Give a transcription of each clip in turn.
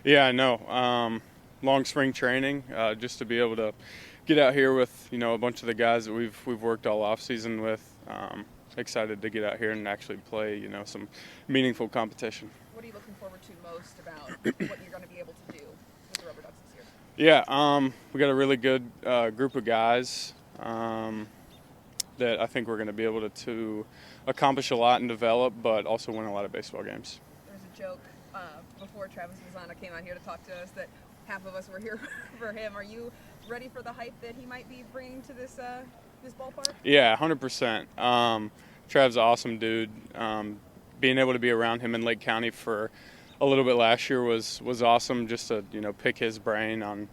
Yeah, I know. Long spring training, just to be able to get out here with a bunch of the guys that we've worked all off season with. Excited to get out here and actually play some meaningful competition. What are you looking forward to most about what you're going to be able to do with the Rubber Ducks this year? Yeah, we got a really good group of guys that I think we're going to be able to accomplish a lot and develop, but also win a lot of baseball games. There's a joke before Travis Mazzana came out here to talk to us that half of us were here for him. Are you ready for the hype that he might be bringing to this ballpark? Yeah, 100%. Trav's an awesome dude. Being able to be around him in Lake County for a little bit last year was awesome. Just to pick his brain on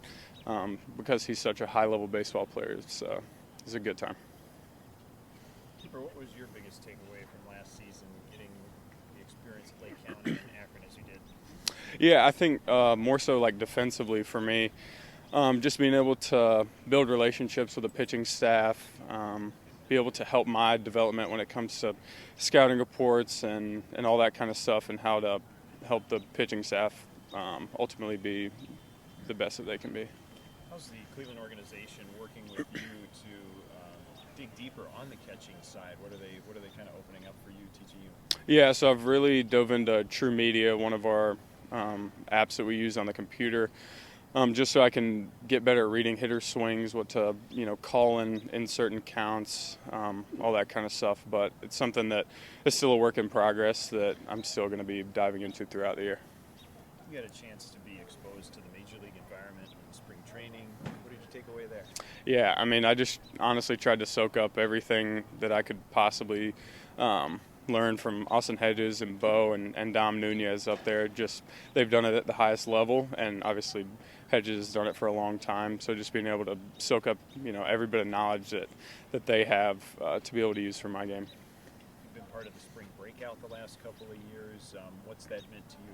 because he's such a high-level baseball player. So it was a good time. Keeper, what was your biggest takeaway from last season, getting the experience at Lake County and Akron as you did? Yeah, I think more so like defensively for me, just being able to build relationships with the pitching staff, be able to help my development when it comes to scouting reports and all that kind of stuff, and how to help the pitching staff ultimately be the best that they can be. How's the Cleveland organization working with you to dig deeper on the catching side? What are they kind of opening up for you, teaching you? Yeah, so I've really dove into True Media, one of our apps that we use on the computer, just so I can get better at reading hitter swings, what to call in certain counts, all that kind of stuff. But it's something that is still a work in progress that I'm still going to be diving into throughout the year. You had a chance to be exposed to the major league environment in spring training. What did you take away there? Yeah, I mean, I just honestly tried to soak up everything that I could possibly learn from Austin Hedges and Bo and Dom Nunez up there. Just they've done it at the highest level, and obviously Hedges has done it for a long time. So just being able to soak up every bit of knowledge that they have to be able to use for my game. You've been part of the spring breakout the last couple of years. What's that meant to you?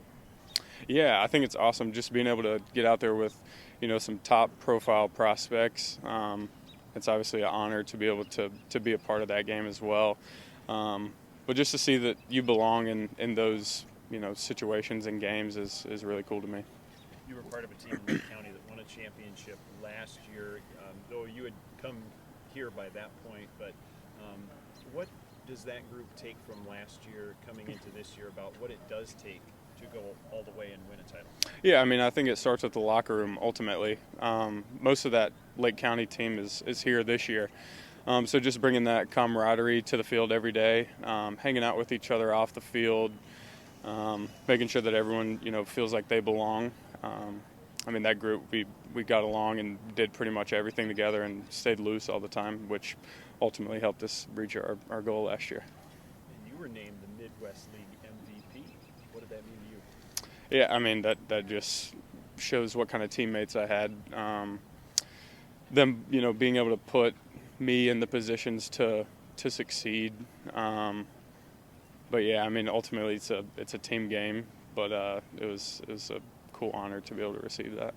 Yeah, I think it's awesome just being able to get out there with some top profile prospects. It's obviously an honor to be able to be a part of that game as well. But just to see that you belong in those situations and games is really cool to me. You were part of a team in Lake County that won a championship last year, though you had come here by that point. But what does that group take from last year coming into this year about what it does take to go all the way and win a title? Yeah, I mean, I think it starts with the locker room ultimately. Most of that Lake County team is here this year. So just bringing that camaraderie to the field every day, hanging out with each other off the field, making sure that everyone feels like they belong. I mean, that group, we got along and did pretty much everything together and stayed loose all the time, which ultimately helped us reach our goal last year. And you were named the Midwest League MVP. What did that mean to you? Yeah, I mean, that just shows what kind of teammates I had. Them, being able to put me in the positions to succeed. But yeah, I mean, ultimately it's a team game, but it was a cool honor to be able to receive that.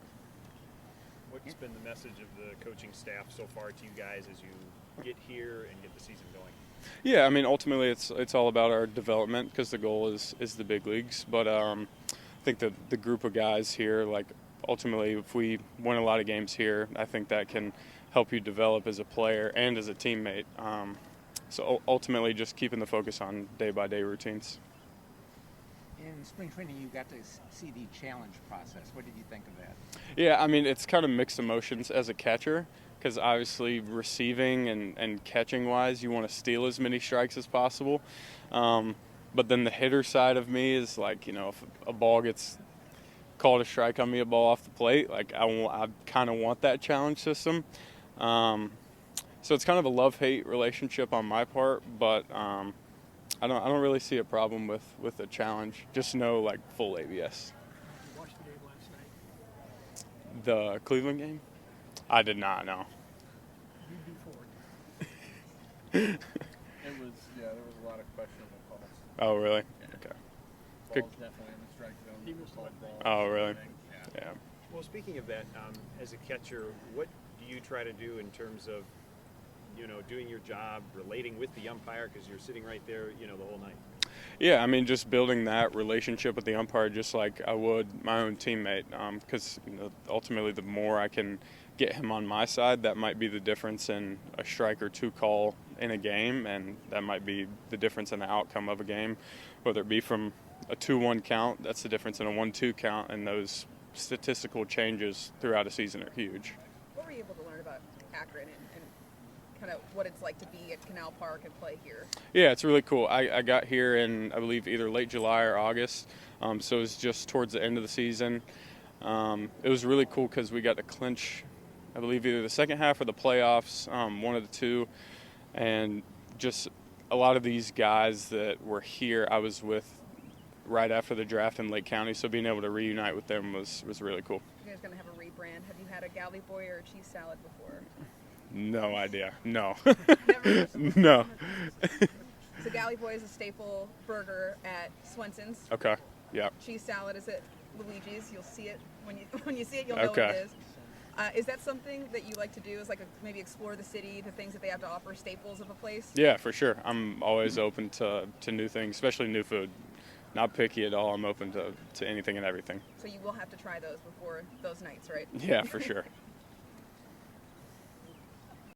What's been the message of the coaching staff so far to you guys as you get here and get the season going? Yeah, I mean, ultimately it's all about our development because the goal is the big leagues. But I think that the group of guys here, like ultimately, if we win a lot of games here, I think that can help you develop as a player and as a teammate. So ultimately, just keeping the focus on day-by-day routines. In spring training, you got to see the challenge process. What did you think of that? Yeah, I mean, it's kind of mixed emotions as a catcher because obviously receiving and catching-wise, you want to steal as many strikes as possible. But then the hitter side of me is like, if a ball gets called a strike on me, a ball off the plate, like I kind of want that challenge system. So it's kind of a love-hate relationship on my part, but I don't really see a problem with the challenge. Just no full ABS. Did you watch the game last night? The Cleveland game? I did not, no. You'd be forward. There was a lot of questionable calls. Oh, really? Yeah. Okay. Balls definitely in the strike zone. He was called ball. Oh, really? Yeah. Yeah. Well, speaking of that, as a catcher, what do you try to do in terms of, doing your job, relating with the umpire, because you're sitting right there, the whole night? Yeah, I mean, just building that relationship with the umpire just like I would my own teammate, because ultimately the more I can get him on my side, that might be the difference in a strike or two call in a game, and that might be the difference in the outcome of a game, whether it be from a 2-1 count, that's the difference in a 1-2 count, and those statistical changes throughout a season are huge. What were you able to learn about Akron and kind of what it's like to be at Canal Park and play here? Yeah, it's really cool. I got here in, I believe, either late July or August, so it was just towards the end of the season. It was really cool because we got to clinch, I believe, either the second half or the playoffs, one of the two, and just a lot of these guys that were here I was with right after the draft in Lake County, so being able to reunite with them was really cool. You guys going to have a rebrand. Have you had a Galley Boy or a cheese salad before? No idea. No. Never. No. So Galley Boy is a staple burger at Swenson's. Okay. Yeah. Cheese salad is at Luigi's. You'll see it when you see it. You'll know Okay. what it is. Is that something that you like to do? Is like maybe explore the city, the things that they have to offer, staples of a place? Yeah, for sure. I'm always open to new things, especially new food. Not picky at all. I'm open to anything and everything. So you will have to try those before those nights, right? Yeah, for sure.